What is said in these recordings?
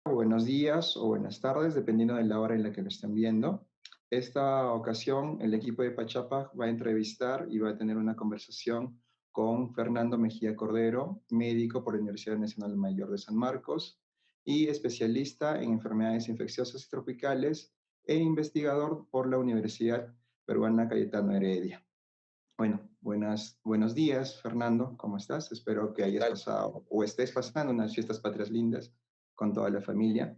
Buenos días o buenas tardes, dependiendo de la hora en la que lo estén viendo. Esta ocasión, el equipo de Pachapa va a entrevistar y va a tener una conversación con Fernando Mejía Cordero, médico por la Universidad Nacional Mayor de San Marcos y especialista en enfermedades infecciosas y tropicales e investigador por la Universidad Peruana Cayetano Heredia. Bueno, buenos días, Fernando, ¿cómo estás? Espero que hayas Tal. pasado o estés pasando unas fiestas patrias lindas con toda la familia.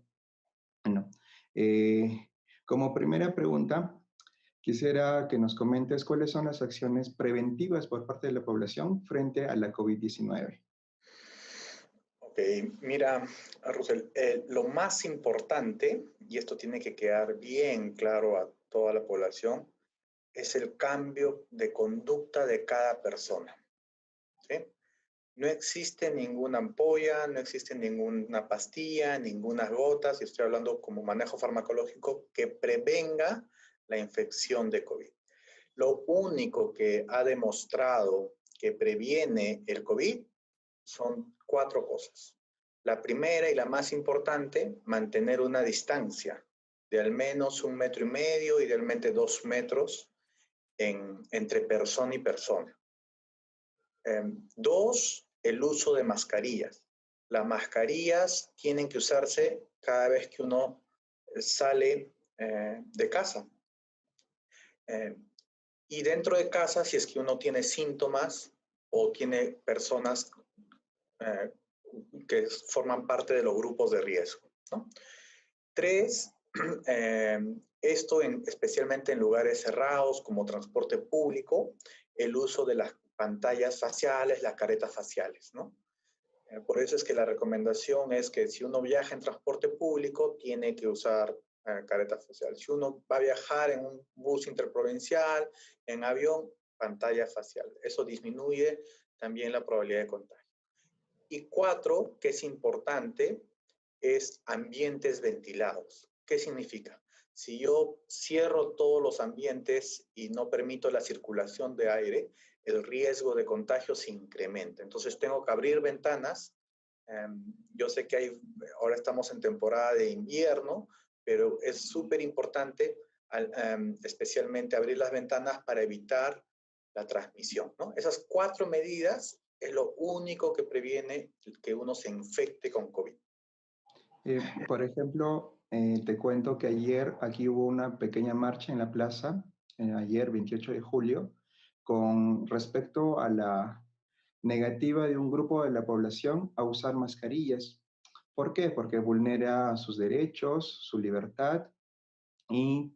Bueno, eh, como primera pregunta, quisiera que nos comentes cuáles son las acciones preventivas por parte de la población frente a la COVID-19. Ok, mira, Russell, lo más importante, y esto tiene que quedar bien claro a toda la población, es el cambio de conducta de cada persona. ¿Sí? No existe ninguna ampolla, no existe ninguna pastilla, ninguna gotas, y estoy hablando como manejo farmacológico, que prevenga la infección de COVID. Lo único que ha demostrado que previene el COVID son 4 cosas. La primera y la más importante, mantener una distancia de al menos 1,5 metros, idealmente 2 metros entre persona y persona. 2, el uso de mascarillas. Las mascarillas tienen que usarse cada vez que uno sale de casa. Y dentro de casa, si es que uno tiene síntomas o tiene personas que forman parte de los grupos de riesgo, ¿no? 3, esto especialmente en lugares cerrados como transporte público, el uso de las pantallas faciales, las caretas faciales, ¿no? Por eso es que la recomendación es que si uno viaja en transporte público, tiene que usar careta facial. Si uno va a viajar en un bus interprovincial, en avión, pantalla facial. Eso disminuye también la probabilidad de contagio. Y 4, que es importante, es ambientes ventilados. ¿Qué significa? Si yo cierro todos los ambientes y no permito la circulación de aire, el riesgo de contagio se incrementa. Entonces tengo que abrir ventanas. Yo sé que ahora estamos en temporada de invierno, pero es súper importante especialmente abrir las ventanas para evitar la transmisión, ¿no? Esas 4 medidas es lo único que previene que uno se infecte con COVID. Por ejemplo, te cuento que ayer aquí hubo una pequeña marcha en la plaza, ayer 28 de julio, con respecto a la negativa de un grupo de la población a usar mascarillas. ¿Por qué? Porque vulnera sus derechos, su libertad y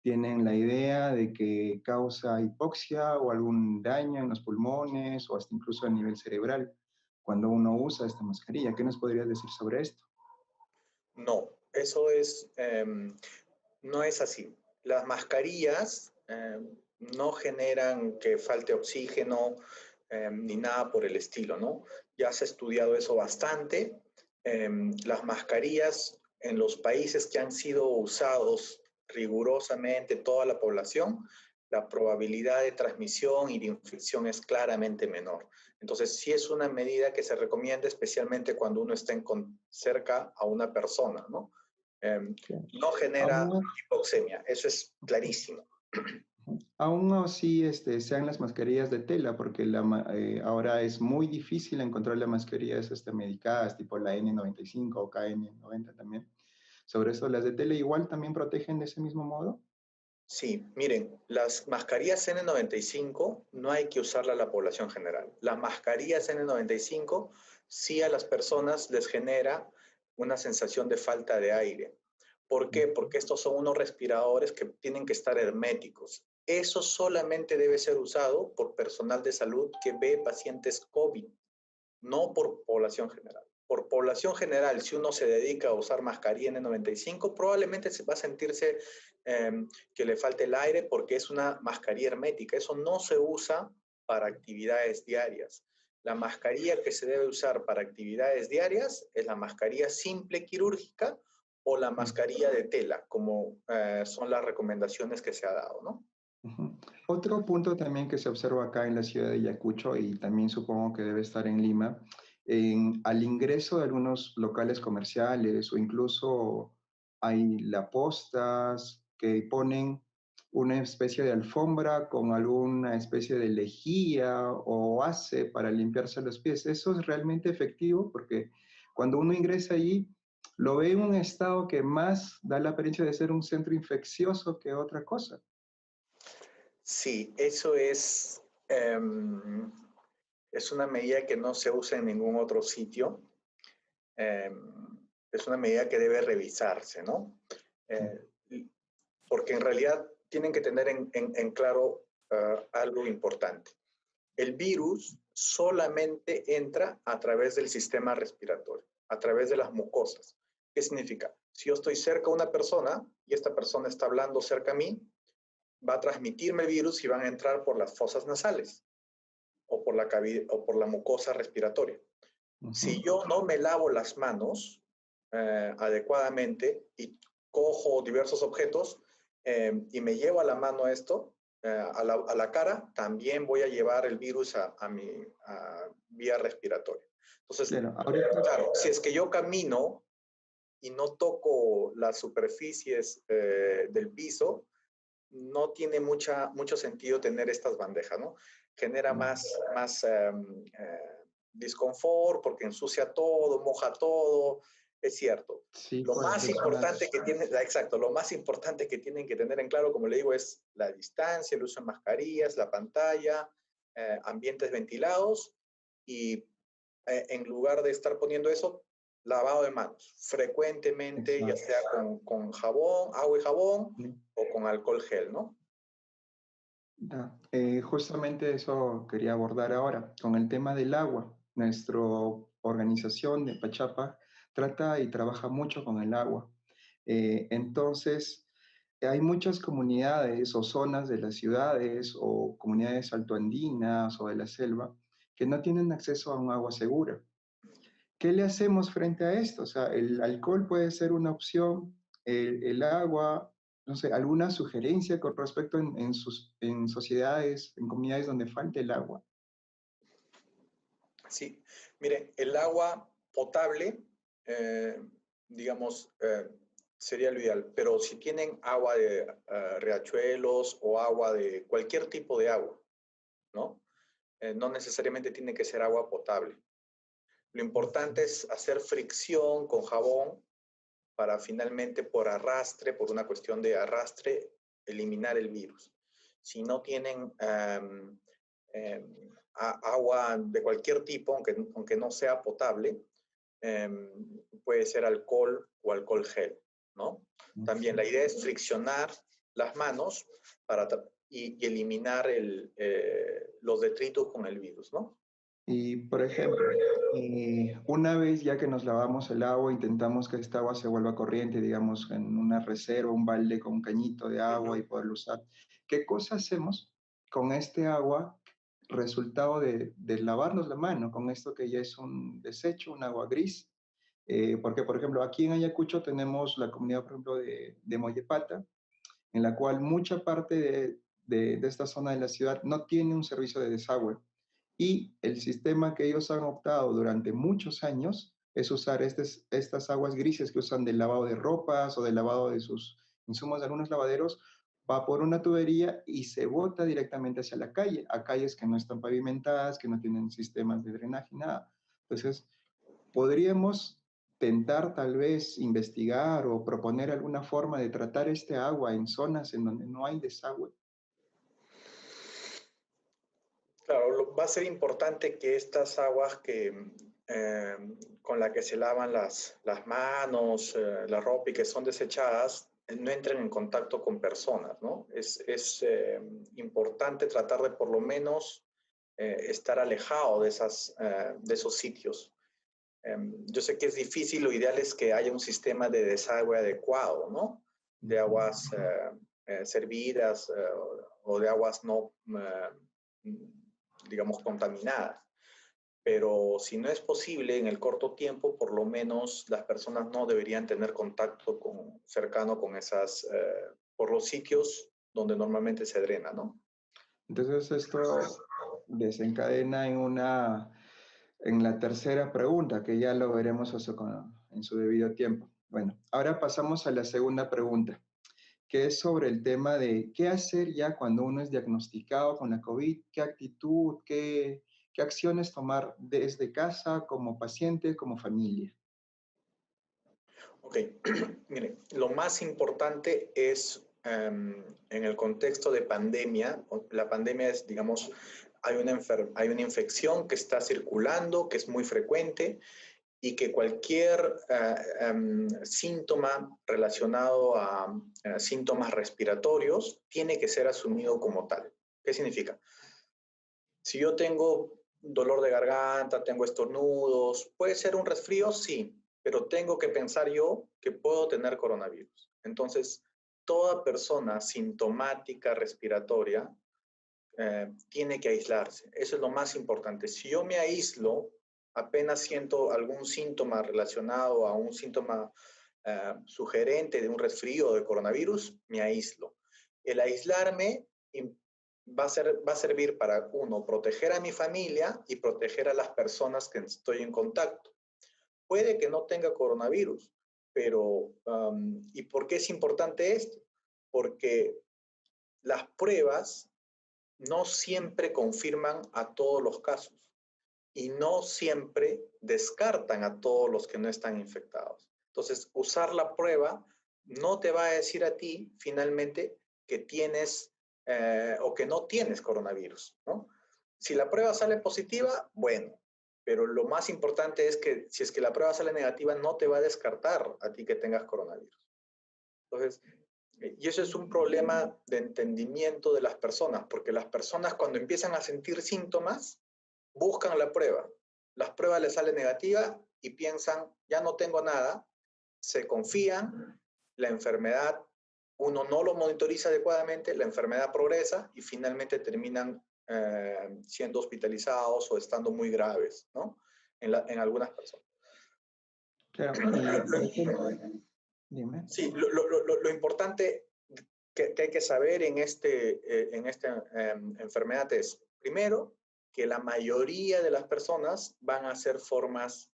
tienen la idea de que causa hipoxia o algún daño en los pulmones o hasta incluso a nivel cerebral cuando uno usa esta mascarilla. ¿Qué nos podrías decir sobre esto? No, eso no es así. Las mascarillas no generan que falte oxígeno ni nada por el estilo, ¿no? Ya se ha estudiado eso bastante. Las mascarillas en los países que han sido usados rigurosamente toda la población, la probabilidad de transmisión y de infección es claramente menor. Entonces, sí es una medida que se recomienda especialmente cuando uno está cerca a una persona, ¿no? No genera Aún, hipoxemia, eso es clarísimo. aún así, sean las mascarillas de tela, porque ahora es muy difícil encontrar las mascarillas medicadas, tipo la N95 o KN90 también. Sobre eso, ¿las de tela igual también protegen de ese mismo modo? Sí, miren, las mascarillas N95 no hay que usarlas a la población general. Las mascarillas N95 sí a las personas les genera una sensación de falta de aire. ¿Por qué? Porque estos son unos respiradores que tienen que estar herméticos. Eso solamente debe ser usado por personal de salud que ve pacientes COVID, no por población general. Por población general, si uno se dedica a usar mascarilla N95, probablemente se va a sentirse que le falte el aire porque es una mascarilla hermética. Eso no se usa para actividades diarias. La mascarilla que se debe usar para actividades diarias es la mascarilla simple quirúrgica o la mascarilla de tela, como son las recomendaciones que se ha dado, ¿no? Otro punto también que se observa acá en la ciudad de Ayacucho y también supongo que debe estar en Lima, al ingreso de algunos locales comerciales o incluso hay lapostas que ponen una especie de alfombra con alguna especie de lejía o base para limpiarse los pies. Eso es realmente efectivo porque cuando uno ingresa allí, lo ve en un estado que más da la apariencia de ser un centro infeccioso que otra cosa. Sí, eso es una medida que no se usa en ningún otro sitio. Eh, es una medida que debe revisarse, ¿no? Eh, porque en realidad tienen que tener en claro algo importante. El virus solamente entra a través del sistema respiratorio, a través de las mucosas. ¿Qué significa? Si yo estoy cerca de una persona y esta persona está hablando cerca a mí, va a transmitirme el virus y van a entrar por las fosas nasales o por la mucosa respiratoria. Si Ujú. yo no me lavo las manos adecuadamente y cojo diversos objetos y me llevo a la mano esto, a la cara, también voy a llevar el virus a mi vía respiratoria. Entonces, Claro, ahorita, claro, si es que yo camino y no toco las superficies del piso, no tiene mucho sentido tener estas bandejas, ¿no? Genera más disconfort porque ensucia todo, moja todo, es cierto. sí, Lo pues más es importante más, que tiene, exacto, lo más importante que tienen que tener en claro, como le digo, es la distancia, el uso de mascarillas, la pantalla, ambientes ventilados y en lugar de estar poniendo eso, lavado de manos, frecuentemente, ya exacto. sea con jabón, agua y jabón, Sí. o con alcohol gel, ¿no? Ya, justamente eso quería abordar ahora, con el tema del agua. Nuestra organización de Pachapa trata y trabaja mucho con el agua. Entonces, hay muchas comunidades o zonas de las ciudades o comunidades altoandinas o de la selva que no tienen acceso a un agua segura. ¿Qué le hacemos frente a esto? O sea, el alcohol puede ser una opción, el agua, no sé, alguna sugerencia con respecto en sociedades, en comunidades donde falta el agua. Sí, mire, el agua potable, eh, digamos, sería lo ideal, pero si tienen agua de riachuelos o agua de cualquier tipo de agua, ¿no? No necesariamente tiene que ser agua potable. Lo importante es hacer fricción con jabón para finalmente por arrastre, por una cuestión de arrastre, eliminar el virus. Si no tienen agua de cualquier tipo, aunque no sea potable, puede ser alcohol o alcohol gel, ¿no? También la idea es friccionar las manos y eliminar los detritos con el virus, ¿no? Y, por ejemplo, una vez ya que nos lavamos el agua, intentamos que esta agua se vuelva corriente, digamos, en una reserva, un balde con un cañito de Uh agua y -huh. poderlo usar. ¿Qué cosa hacemos con este agua, resultado de lavarnos la mano, con esto que ya es un desecho, un agua gris? Porque, por ejemplo, aquí en Ayacucho tenemos la comunidad, por ejemplo, de Mollepata, en la cual mucha parte de esta zona de la ciudad no tiene un servicio de desagüe. Y el sistema que ellos han optado durante muchos años es usar estas aguas grises que usan del lavado de ropas o del lavado de sus insumos de algunos lavaderos, va por una tubería y se bota directamente hacia la calle, a calles que no están pavimentadas, que no tienen sistemas de drenaje, nada. Entonces, podríamos tentar tal vez investigar o proponer alguna forma de tratar este agua en zonas en donde no hay desagüe. Claro, va a ser importante que estas aguas eh, con las que se lavan las manos, la ropa y que son desechadas, no entren en contacto con personas, ¿no? Es importante tratar de por lo menos estar alejado de esos sitios. Yo sé que es difícil, lo ideal es que haya un sistema de desagüe adecuado, ¿no? De aguas servidas o de aguas no, digamos, contaminadas. Pero si no es posible en el corto tiempo, por lo menos las personas no deberían tener contacto cercano con por los sitios donde normalmente se drena, ¿no? Entonces esto desencadena en la tercera pregunta, que ya lo veremos en su debido tiempo. Bueno, ahora pasamos a la segunda pregunta, que es sobre el tema de qué hacer ya cuando uno es diagnosticado con la COVID, qué actitud, qué acciones tomar desde casa, como paciente, como familia. Ok, mire, lo más importante es en el contexto de pandemia, la pandemia es, digamos, hay una infección que está circulando, que es muy frecuente y que cualquier síntoma relacionado a síntomas respiratorios tiene que ser asumido como tal. ¿Qué significa? Si yo tengo dolor de garganta, tengo estornudos, puede ser un resfrío, sí, pero tengo que pensar yo que puedo tener coronavirus. Entonces, toda persona sintomática respiratoria tiene que aislarse. Eso es lo más importante. Si yo me aíslo, apenas siento algún síntoma relacionado a un síntoma sugerente de un resfrío o de coronavirus, me aíslo. El aislarme va a servir para, uno, proteger a mi familia y proteger a las personas que estoy en contacto. Puede que no tenga coronavirus, pero ¿y por qué es importante esto? Porque las pruebas no siempre confirman a todos los casos y no siempre descartan a todos los que no están infectados. Entonces, usar la prueba no te va a decir a ti finalmente que tienes o que no tienes coronavirus, ¿no? Si la prueba sale positiva, bueno, pero lo más importante es que si es que la prueba sale negativa, no te va a descartar a ti que tengas coronavirus. Entonces, y eso es un problema de entendimiento de las personas, porque las personas cuando empiezan a sentir síntomas, buscan la prueba. Las pruebas les salen negativas y piensan, ya no tengo nada, se confían, la enfermedad, uno no lo monitoriza adecuadamente, la enfermedad progresa y finalmente terminan siendo hospitalizados o estando muy graves, ¿no? En algunas personas. Claro, y por ejemplo, dime. Sí, lo importante que hay que saber en esta enfermedad es, primero, que la mayoría de las personas van a ser formas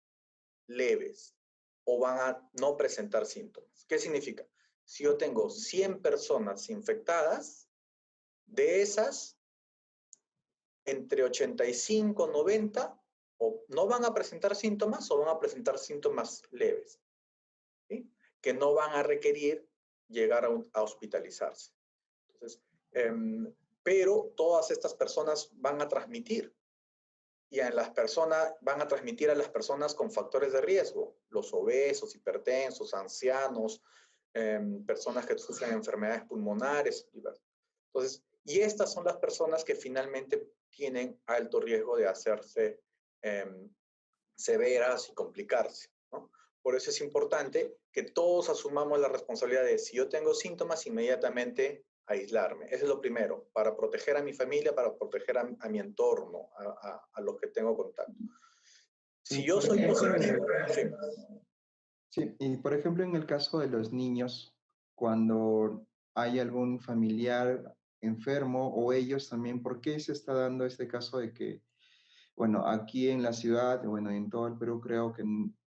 leves o van a no presentar síntomas. ¿Qué significa? Si yo tengo 100 personas infectadas, de esas, entre 85 y 90 o no van a presentar síntomas o van a presentar síntomas leves, ¿sí? Que no van a requerir llegar a hospitalizarse. Entonces, pero todas estas personas van a transmitir y a las personas van a transmitir a las personas con factores de riesgo, los obesos, hipertensos, ancianos, personas que sufren enfermedades pulmonares. Entonces, y estas son las personas que finalmente tienen alto riesgo de hacerse severas y complicarse, ¿no? Por eso es importante que todos asumamos la responsabilidad de, si yo tengo síntomas, inmediatamente aislarme. Eso es lo primero, para proteger a mi familia, para proteger a mi entorno, a los que tengo contacto. Y Si yo por soy ejemplo, positivo, sí. sí, y por ejemplo, en el caso de los niños, cuando hay algún familiar enfermo o ellos también, ¿por qué se está dando este caso de que, bueno, aquí en la ciudad, bueno, en todo el Perú creo que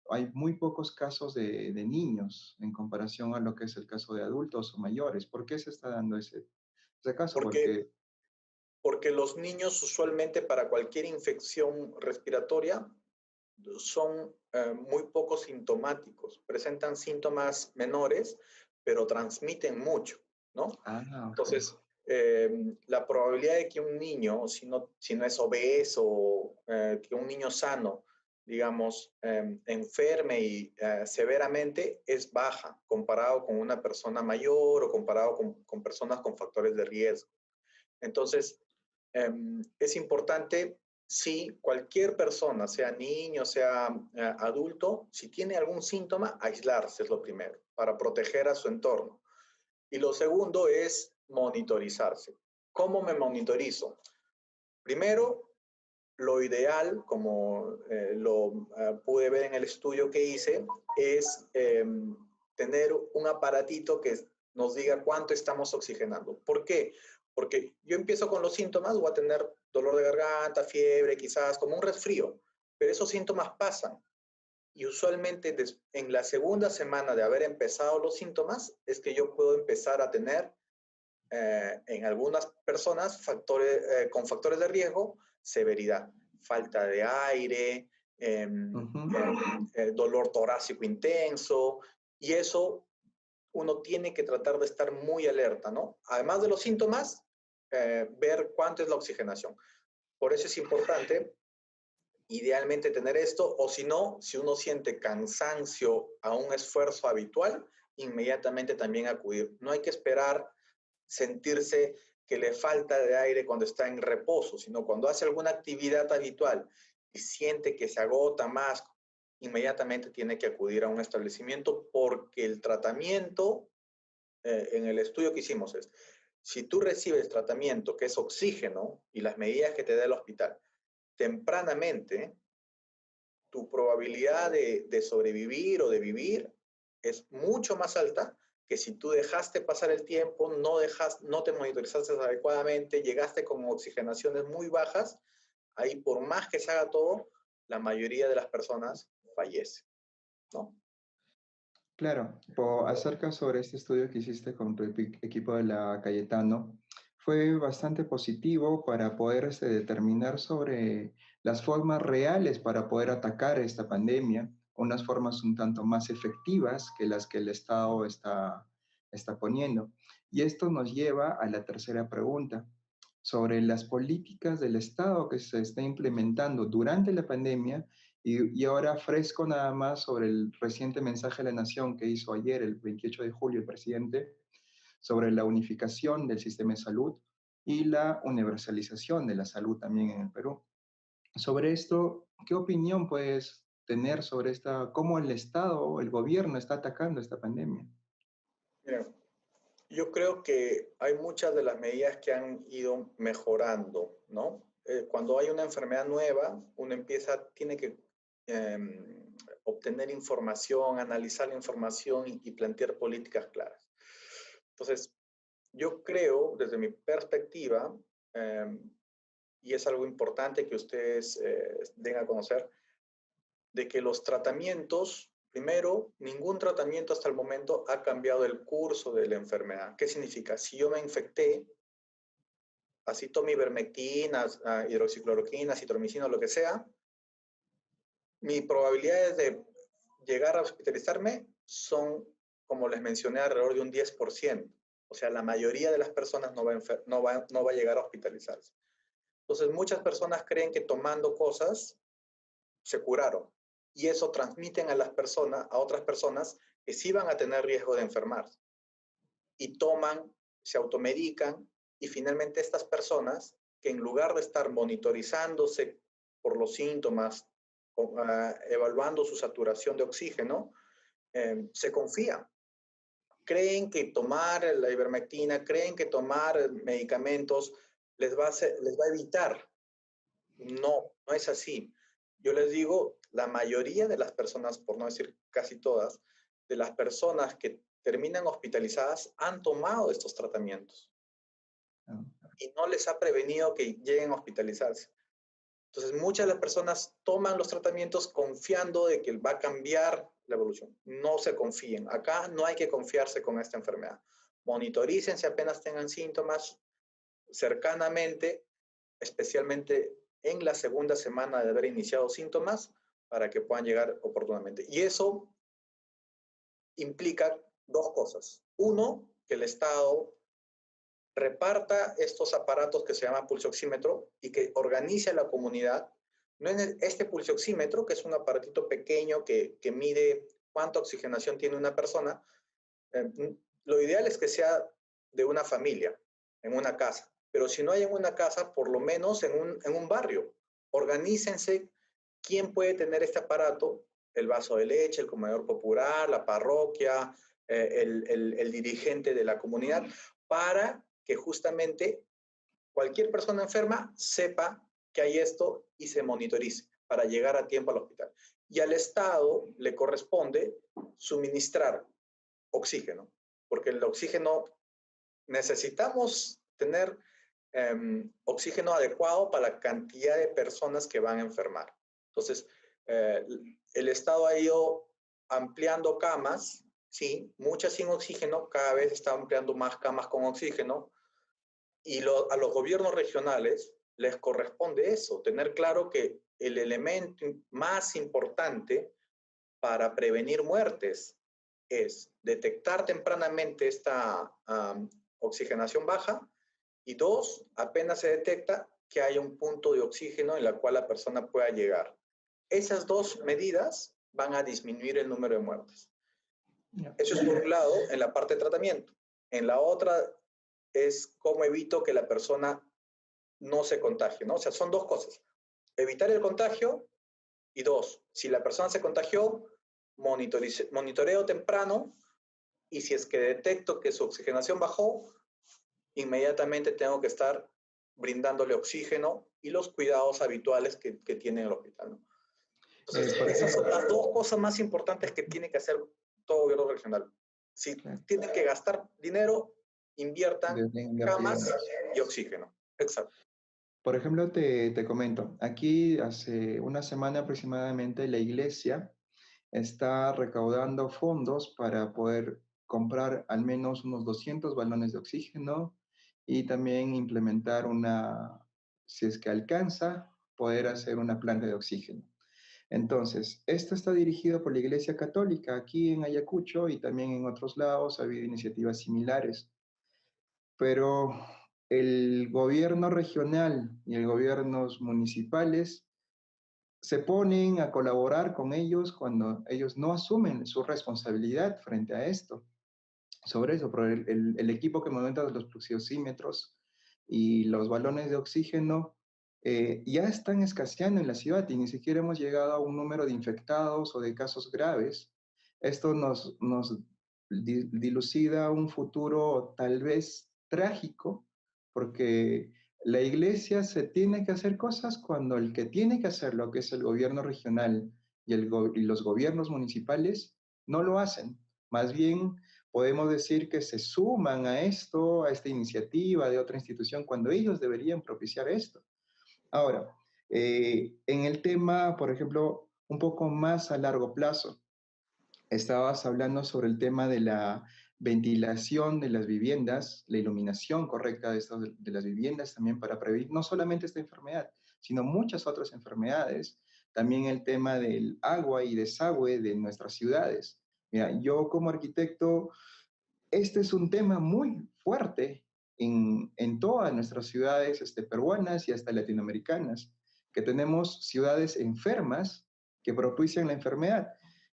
hay muy pocos casos de niños en comparación a lo que es el caso de adultos o mayores? ¿Por qué se está dando ese caso? porque, Porque, porque los niños usualmente para cualquier infección respiratoria son muy poco sintomáticos, presentan síntomas menores, pero transmiten mucho, ¿no? ok. Entonces, la probabilidad de que un niño, si no es obeso, que un niño sano, digamos, enferme y severamente es baja comparado con una persona mayor o comparado con personas con factores de riesgo. Entonces, es importante, si cualquier persona, sea niño, sea adulto, si tiene algún síntoma, aislarse es lo primero, para proteger a su entorno. Y lo segundo es monitorizarse. ¿Cómo me monitorizo? Primero, lo ideal, como lo pude ver en el estudio que hice, es tener un aparatito que nos diga cuánto estamos oxigenando. ¿Por qué? Porque yo empiezo con los síntomas, voy a tener dolor de garganta, fiebre, quizás como un resfrío, pero esos síntomas pasan. Y usualmente en la segunda semana de haber empezado los síntomas es que yo puedo empezar a tener en algunas personas con factores de riesgo, severidad, falta de aire, dolor torácico intenso, y eso uno tiene que tratar de estar muy alerta, ¿no? Además de los síntomas, ver cuánto es la oxigenación. Por eso es importante, idealmente, tener esto, o si no, si uno siente cansancio a un esfuerzo habitual, inmediatamente también acudir. No hay que esperar sentirse que le falta de aire cuando está en reposo, sino cuando hace alguna actividad habitual y siente que se agota más, inmediatamente tiene que acudir a un establecimiento porque el tratamiento, en el estudio que hicimos es, si tú recibes tratamiento que es oxígeno y las medidas que te da el hospital, tempranamente, tu probabilidad de sobrevivir o de vivir es mucho más alta que si tú dejaste pasar el tiempo, no te monitorizaste adecuadamente, llegaste con oxigenaciones muy bajas, ahí por más que se haga todo, la mayoría de las personas fallece, ¿no? Claro, acerca sobre este estudio que hiciste con tu equipo de la Cayetano, fue bastante positivo para poder determinar sobre las formas reales para poder atacar esta pandemia, unas formas un tanto más efectivas que las que el Estado está poniendo. Y esto nos lleva a la tercera pregunta, sobre las políticas del Estado que se está implementando durante la pandemia y ahora fresco nada más sobre el reciente mensaje a la Nación que hizo ayer, el 28 de julio, el presidente, sobre la unificación del sistema de salud y la universalización de la salud también en el Perú. Sobre esto, ¿qué opinión puedes tener sobre cómo el Estado o el gobierno está atacando esta pandemia? Mira, yo creo que hay muchas de las medidas que han ido mejorando, ¿no? Cuando hay una enfermedad nueva, uno tiene que obtener información, analizar la información y plantear políticas claras. Entonces, yo creo, desde mi perspectiva, y es algo importante que ustedes den a conocer, de que los tratamientos, primero, ningún tratamiento hasta el momento ha cambiado el curso de la enfermedad. ¿Qué significa? Si yo me infecté, así tome ivermectina, hidroxicloroquina, citromicina, lo que sea, mis probabilidades de llegar a hospitalizarme son, como les mencioné, alrededor de un 10%. O sea, la mayoría de las personas no va a llegar a hospitalizarse. Entonces, muchas personas creen que tomando cosas se curaron. Y eso transmiten a otras personas que sí van a tener riesgo de enfermarse. Y toman, se automedican, y finalmente estas personas, que en lugar de estar monitorizándose por los síntomas, evaluando su saturación de oxígeno, se confían. Creen que tomar la ivermectina, creen que tomar medicamentos les va a evitar. No, no es así. Yo les digo, la mayoría de las personas, por no decir casi todas, de las personas que terminan hospitalizadas han tomado estos tratamientos y no les ha prevenido que lleguen a hospitalizarse. Entonces, muchas de las personas toman los tratamientos confiando de que va a cambiar la evolución. No se confíen. Acá no hay que confiarse con esta enfermedad. Monitorícense apenas tengan síntomas cercanamente, especialmente en la segunda semana de haber iniciado síntomas, para que puedan llegar oportunamente. Y eso implica dos cosas. Uno, que el Estado reparta estos aparatos que se llama pulsioxímetro y que organice a la comunidad. No en este pulsioxímetro, que es un aparatito pequeño que mide cuánta oxigenación tiene una persona, lo ideal es que sea de una familia, en una casa. Pero si no hay en una casa, por lo menos en un barrio. Organícense quién puede tener este aparato, el vaso de leche, el comedor popular, la parroquia, el dirigente de la comunidad, para que justamente cualquier persona enferma sepa que hay esto y se monitorice para llegar a tiempo al hospital. Y al Estado le corresponde suministrar oxígeno, porque el oxígeno necesitamos tener oxígeno adecuado para la cantidad de personas que van a enfermar. Entonces, el Estado ha ido ampliando camas, sí, muchas sin oxígeno, cada vez está ampliando más camas con oxígeno, y a los gobiernos regionales les corresponde eso, tener claro que el elemento más importante para prevenir muertes es detectar tempranamente esta oxigenación baja, y dos, apenas se detecta, que haya un punto de oxígeno en la cual la persona pueda llegar. Esas dos medidas van a disminuir el número de muertes. Eso es por un lado, en la parte de tratamiento. En la otra es cómo evito que la persona no se contagie, ¿no? O sea, son dos cosas. Evitar el contagio, y dos, si la persona se contagió, monitoreo temprano, y si es que detecto que su oxigenación bajó, inmediatamente tengo que estar brindándole oxígeno y los cuidados habituales que tiene el hospital, ¿no? Entonces, esas son las dos cosas más importantes que tiene que hacer todo gobierno regional. Si tienen que gastar dinero, inviertan camas y oxígeno. Exacto. Por ejemplo, te comento, aquí hace una semana aproximadamente la iglesia está recaudando fondos para poder comprar al menos unos 200 balones de oxígeno y también implementar si es que alcanza, poder hacer una planta de oxígeno. Entonces, esto está dirigido por la Iglesia Católica aquí en Ayacucho y también en otros lados ha habido iniciativas similares. Pero el gobierno regional y el gobiernos municipales se ponen a colaborar con ellos cuando ellos no asumen su responsabilidad frente a esto. Sobre eso, pero el equipo que monta los fluxiosímetros y los balones de oxígeno ya están escaseando en la ciudad y ni siquiera hemos llegado a un número de infectados o de casos graves. Esto nos dilucida un futuro tal vez trágico, porque la iglesia se tiene que hacer cosas cuando el que tiene que hacerlo, que es el gobierno regional y los gobiernos municipales, no lo hacen. Más bien, podemos decir que se suman a esto, a esta iniciativa de otra institución, cuando ellos deberían propiciar esto. Ahora, en el tema, por ejemplo, un poco más a largo plazo, estabas hablando sobre el tema de la ventilación de las viviendas, la iluminación correcta de las viviendas también para prevenir no solamente esta enfermedad, sino muchas otras enfermedades. También el tema del agua y desagüe de nuestras ciudades. Mira, yo como arquitecto, este es un tema muy fuerte en todas nuestras ciudades peruanas y hasta latinoamericanas, que tenemos ciudades enfermas que propician la enfermedad.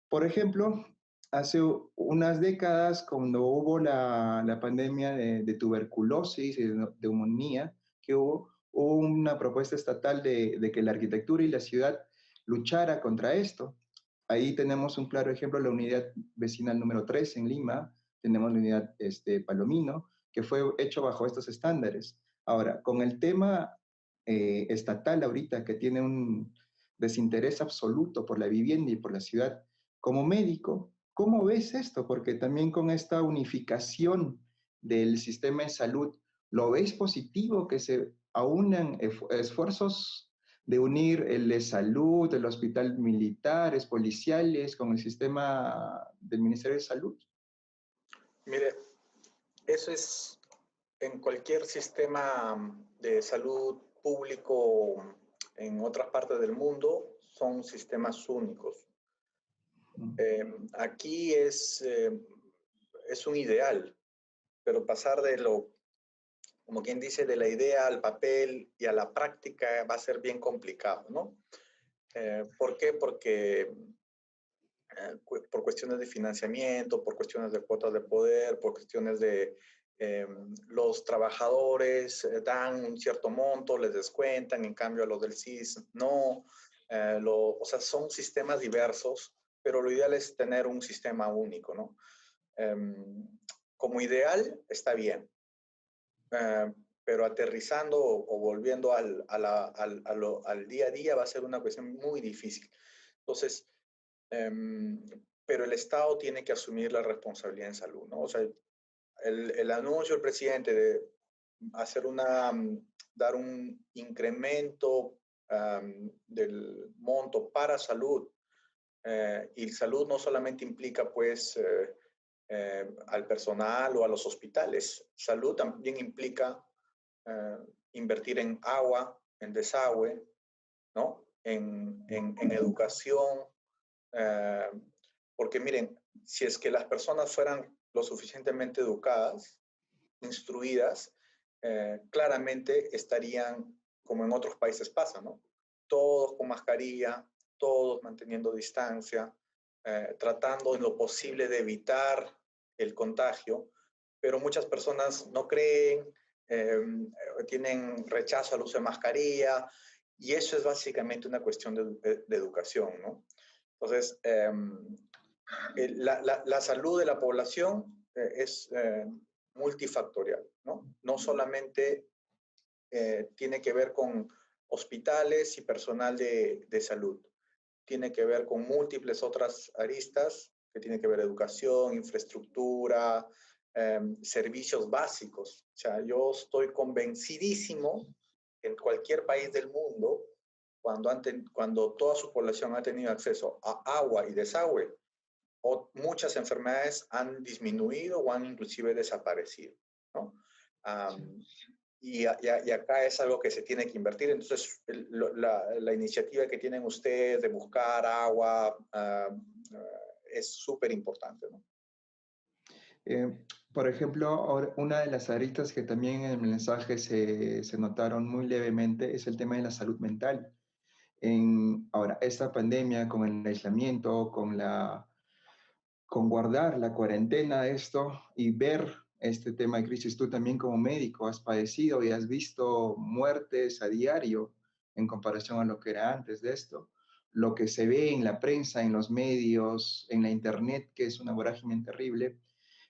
Por ejemplo, hace unas décadas, cuando hubo la pandemia de tuberculosis y de neumonía, que hubo una propuesta estatal de que la arquitectura y la ciudad luchara contra esto. Ahí tenemos un claro ejemplo, la unidad vecinal número 3 en Lima, tenemos la unidad Palomino, que fue hecho bajo estos estándares. Ahora, con el tema estatal ahorita, que tiene un desinterés absoluto por la vivienda y por la ciudad, como médico, ¿cómo ves esto? Porque también con esta unificación del sistema de salud, ¿lo ves positivo que se aunan esfuerzos de unir el de salud, el hospital militares, policiales, con el sistema del Ministerio de Salud? Mire, eso es en cualquier sistema de salud público en otras partes del mundo, son sistemas únicos. Aquí es un ideal, pero pasar de como quien dice, de la idea al papel y a la práctica va a ser bien complicado, ¿no? ¿Por qué? Porque por cuestiones de financiamiento, por cuestiones de cuotas de poder, por cuestiones de los trabajadores dan un cierto monto, les descuentan, en cambio a los del CIS no. O sea, son sistemas diversos, pero lo ideal es tener un sistema único, ¿no? Como ideal está bien, pero aterrizando o volviendo al día a día va a ser una cuestión muy difícil. Entonces, pero el Estado tiene que asumir la responsabilidad en salud, ¿no? O sea, el anuncio del presidente de hacer dar un incremento del monto para salud. Y salud no solamente implica, pues, al personal o a los hospitales. Salud también implica invertir en agua, en desagüe, ¿no? En educación. eh, Porque miren, si es que las personas fueran lo suficientemente educadas, instruidas, claramente estarían como en otros países pasa, ¿no? Todos con mascarilla, todos manteniendo distancia, tratando en lo posible de evitar el contagio, pero muchas personas no creen, tienen rechazo al uso de mascarilla, y eso es básicamente una cuestión de educación, ¿no? Entonces, la salud de la población es multifactorial, ¿no? No solamente tiene que ver con hospitales y personal de salud, tiene que ver con múltiples otras aristas, que tiene que ver educación, infraestructura, servicios básicos. O sea, yo estoy convencidísimo que en cualquier país del mundo, cuando toda su población ha tenido acceso a agua y desagüe, muchas enfermedades han disminuido o han inclusive desaparecido, ¿no? Y acá es algo que se tiene que invertir. Entonces, la iniciativa que tienen ustedes de buscar agua es súper importante, ¿no? Por ejemplo, ahora, una de las aristas que también en el mensaje se notaron muy levemente es el tema de la salud mental. Ahora, esta pandemia con el aislamiento, con guardar la cuarentena, esto y ver este tema de crisis, tú también como médico has padecido y has visto muertes a diario en comparación a lo que era antes de esto. Lo que se ve en la prensa, en los medios, en la internet, que es una vorágine terrible,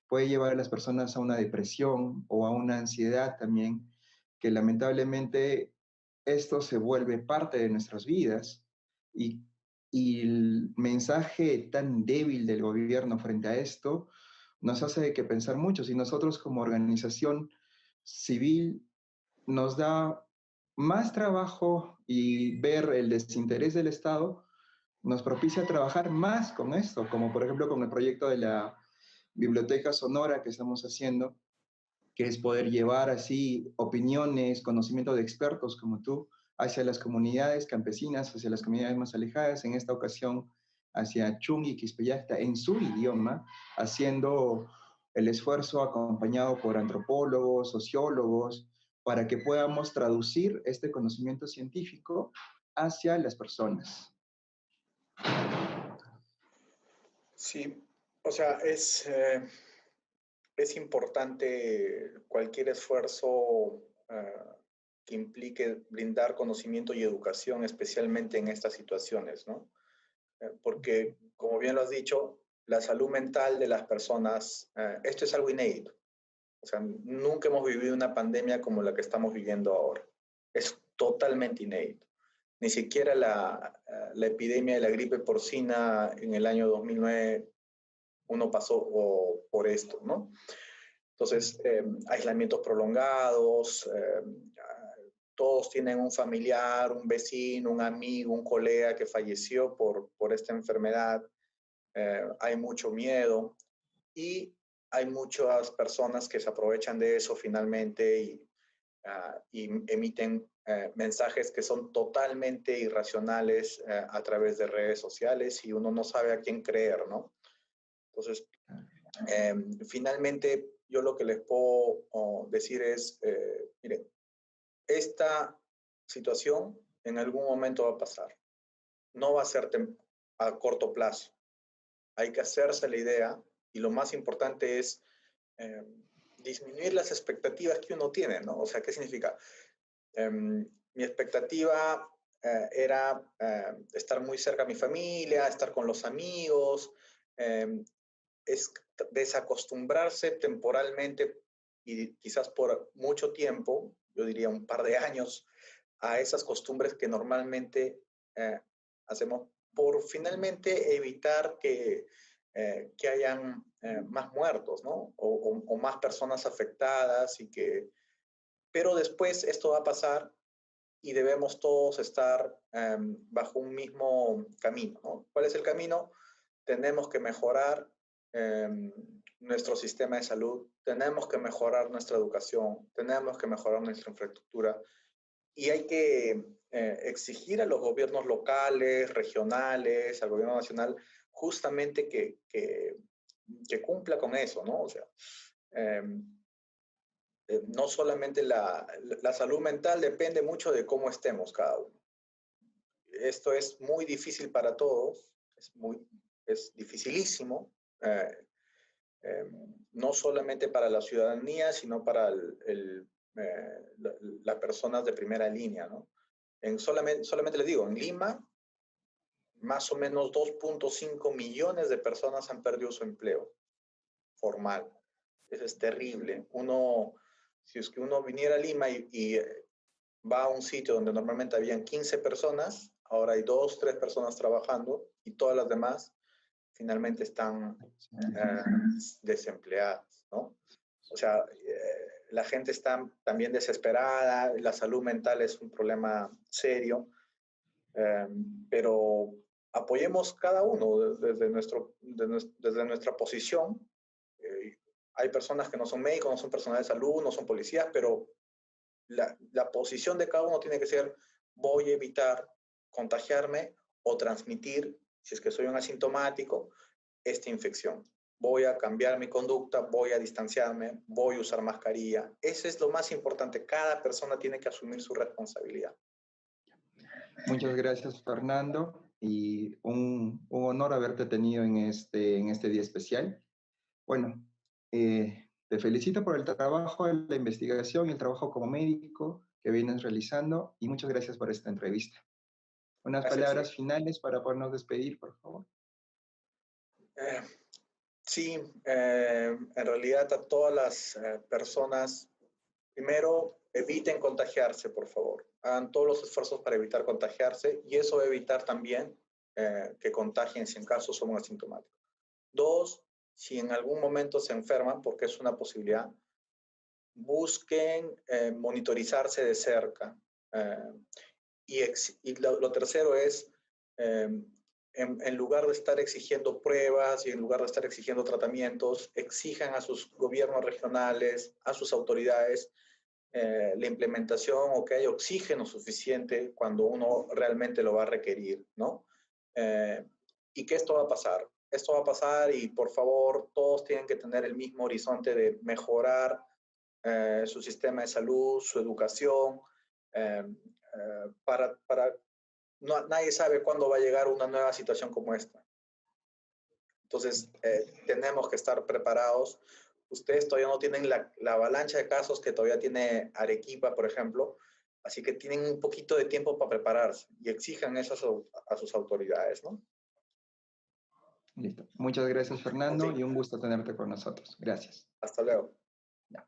puede llevar a las personas a una depresión o a una ansiedad también, que lamentablemente esto se vuelve parte de nuestras vidas y, y el mensaje tan débil del gobierno frente a esto nos hace que pensar mucho. Si nosotros como organización civil nos da más trabajo y ver el desinterés del Estado, nos propicia trabajar más con esto, como por ejemplo con el proyecto de la biblioteca sonora que estamos haciendo, que es poder llevar así opiniones, conocimiento de expertos como tú hacia las comunidades campesinas, hacia las comunidades más alejadas, en esta ocasión hacia Chungi, Quispellacta, en su idioma, haciendo el esfuerzo acompañado por antropólogos, sociólogos, para que podamos traducir este conocimiento científico hacia las personas. Sí, o sea, es importante cualquier esfuerzo que implique brindar conocimiento y educación, especialmente en estas situaciones, ¿no? Porque, como bien lo has dicho, la salud mental de las personas, esto es algo inédito. O sea, nunca hemos vivido una pandemia como la que estamos viviendo ahora. Es totalmente inédito. Ni siquiera la epidemia de la gripe porcina en el año 2009 uno pasó por esto, ¿no? Entonces, aislamientos prolongados, todos tienen un familiar, un vecino, un amigo, un colega que falleció por esta enfermedad. Hay mucho miedo y hay muchas personas que se aprovechan de eso finalmente y emiten mensajes que son totalmente irracionales a través de redes sociales y uno no sabe a quién creer, ¿no? Entonces, finalmente, yo lo que les puedo decir es, miren, esta situación en algún momento va a pasar. No va a ser a corto plazo. Hay que hacerse la idea y lo más importante es disminuir las expectativas que uno tiene, ¿no? O sea, ¿qué significa? Mi expectativa era estar muy cerca a mi familia, estar con los amigos, es desacostumbrarse temporalmente y quizás por mucho tiempo, yo diría un par de años, a esas costumbres que normalmente hacemos por finalmente evitar que hayan más muertos, ¿no? O más personas afectadas y que Pero después esto va a pasar y debemos todos estar bajo un mismo camino, ¿no? ¿Cuál es el camino? Tenemos que mejorar nuestro sistema de salud, tenemos que mejorar nuestra educación, tenemos que mejorar nuestra infraestructura y hay que exigir a los gobiernos locales, regionales, al gobierno nacional, justamente que cumpla con eso, ¿no? O sea, no solamente la salud mental depende mucho de cómo estemos cada uno. Esto es muy difícil para todos, es dificilísimo, no solamente para la ciudadanía, sino para las personas de primera línea, ¿no? Solamente les digo, en Lima, más o menos 2.5 millones de personas han perdido su empleo formal. Eso es terrible. Si es que uno viniera a Lima y va a un sitio donde normalmente habían 15 personas, ahora hay 2, 3 personas trabajando y todas las demás finalmente están desempleadas, ¿no? O sea, la gente está también desesperada, la salud mental es un problema serio, pero apoyemos cada uno desde nuestra posición. Hay personas que no son médicos, no son personal de salud, no son policías, pero la posición de cada uno tiene que ser: voy a evitar contagiarme o transmitir, si es que soy un asintomático, esta infección. Voy a cambiar mi conducta, voy a distanciarme, voy a usar mascarilla. Eso es lo más importante. Cada persona tiene que asumir su responsabilidad. Muchas gracias, Fernando, y un honor haberte tenido en este día especial. Bueno, te felicito por el trabajo, la investigación y el trabajo como médico que vienes realizando, y muchas gracias por esta entrevista. Unas Gracias, sí. palabras finales para podernos despedir, por favor. Sí, en realidad a todas las personas, primero, eviten contagiarse, por favor. Hagan todos los esfuerzos para evitar contagiarse y eso va a evitar también que contagien si en caso son asintomáticos. 2, si en algún momento se enferman, porque es una posibilidad, busquen monitorizarse de cerca. Y lo tercero es, en lugar de estar exigiendo pruebas y en lugar de estar exigiendo tratamientos, exijan a sus gobiernos regionales, a sus autoridades, la implementación o que haya oxígeno suficiente cuando uno realmente lo va a requerir, ¿no? Y que esto va a pasar. Esto va a pasar y, por favor, todos tienen que tener el mismo horizonte de mejorar su sistema de salud, su educación, nadie sabe cuándo va a llegar una nueva situación como esta. Entonces, tenemos que estar preparados. Ustedes todavía no tienen la avalancha de casos que todavía tiene Arequipa, por ejemplo, así que tienen un poquito de tiempo para prepararse y exijan eso a sus autoridades, ¿no? Listo. Muchas gracias, Fernando, y un gusto tenerte con nosotros. Gracias. Hasta luego. Ya.